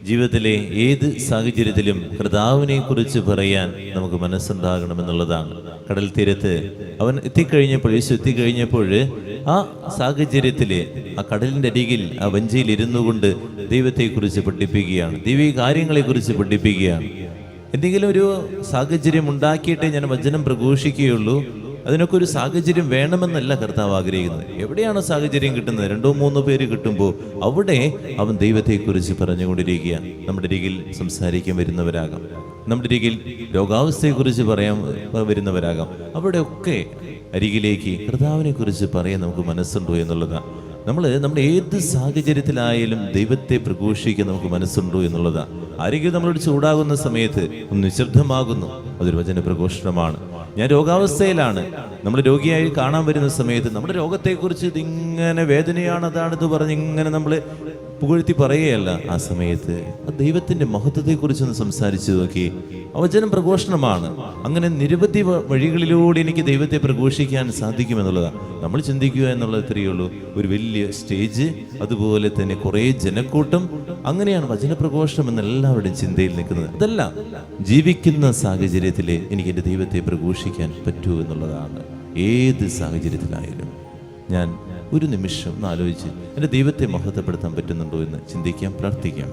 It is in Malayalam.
ജീവിതത്തിലെ ഏത് സാഹചര്യത്തിലും കർത്താവിനെ കുറിച്ച് പറയാൻ നമുക്ക് മനസ്സുണ്ടാകണമെന്നുള്ളതാണ്. കടൽ തീരത്ത് അവൻ യേശു എത്തിക്കഴിഞ്ഞപ്പോൾ ആ സാഹചര്യത്തില് ആ കടലിന്റെ അരികിൽ ആ വഞ്ചിയിൽ ഇരുന്നു കൊണ്ട് ദൈവത്തെക്കുറിച്ച് പഠിപ്പിക്കുകയാണ്, ദൈവീക കാര്യങ്ങളെക്കുറിച്ച് പഠിപ്പിക്കുകയാണ്. എന്തെങ്കിലും ഒരു സാഹചര്യം ഉണ്ടാക്കിയിട്ടേ ഞാൻ വചനം പ്രഘോഷിക്കുകയുള്ളൂ, അതിനൊക്കെ ഒരു സാഹചര്യം വേണമെന്നല്ല കർത്താവ് ആഗ്രഹിക്കുന്നത്. എവിടെയാണ് സാഹചര്യം കിട്ടുന്നത്? 2-3 പേര് കിട്ടുമ്പോൾ അവിടെ അവൻ ദൈവത്തെക്കുറിച്ച് പറഞ്ഞുകൊണ്ടിരിക്കുക. നമ്മുടെ അരികിൽ സംസാരിക്കാൻ വരുന്നവരാകാം, നമ്മുടെ അരികിൽ രോഗാവസ്ഥയെക്കുറിച്ച് പറയാൻ വരുന്നവരാകാം. അവിടെയൊക്കെ അരികിലേക്ക് കർത്താവിനെ കുറിച്ച് പറയാൻ നമുക്ക് മനസ്സുണ്ടോ എന്നുള്ളതാണ്. നമ്മുടെ ഏത് സാഹചര്യത്തിലായാലും ദൈവത്തെ പ്രഘോഷിക്കാൻ നമുക്ക് മനസ്സുണ്ടോ എന്നുള്ളതാണ്. ആരെങ്കിലും നമ്മളോട് ചൂടാകുന്ന സമയത്ത് ഒന്ന് നിശബ്ദമാകുന്നു, അതൊരു വചന പ്രഘോഷണമാണ്. ഞാൻ രോഗാവസ്ഥയിലാണ്, നമ്മൾ രോഗിയായി കാണാൻ വരുന്ന സമയത്ത് നമ്മുടെ രോഗത്തെക്കുറിച്ച് ഇതിങ്ങനെ വേദനയാണ്, അതാണിത് പറഞ്ഞ് ഇങ്ങനെ നമ്മൾ പുകഴ്ത്തി പറയുകയല്ല. ആ സമയത്ത് ആ ദൈവത്തിന്റെ മഹത്വത്തെക്കുറിച്ചൊന്ന് സംസാരിച്ചു നോക്കി. വചനം പ്രഘോഷണമാണ്. അങ്ങനെ നിരവധി വഴികളിലൂടെ എനിക്ക് ദൈവത്തെ പ്രഘോഷിക്കാൻ സാധിക്കുമെന്നുള്ളതാണ്. നമ്മൾ ചിന്തിക്കുക എന്നുള്ളത് ഇത്രയേ ഉള്ളൂ, ഒരു വലിയ സ്റ്റേജ്, അതുപോലെ തന്നെ കുറേ ജനക്കൂട്ടം, അങ്ങനെയാണ് വചനപ്രഘോഷണം എന്നെല്ലാവരുടെയും ചിന്തയിൽ നിൽക്കുന്നത്. അതല്ല, ജീവിക്കുന്ന സാഹചര്യത്തിലെ എനിക്ക് എൻ്റെ ദൈവത്തെ പ്രഘോഷിക്കാൻ പറ്റൂ എന്നുള്ളതാണ്. ഏത് സാഹചര്യത്തിലായാലും ഞാൻ ഒരു നിമിഷം ഒന്ന് ആലോചിച്ച് എൻ്റെ ദൈവത്തെ മഹത്വപ്പെടുത്താൻ പറ്റുന്നുണ്ടോ എന്ന് ചിന്തിക്കാം, പ്രാർത്ഥിക്കാം.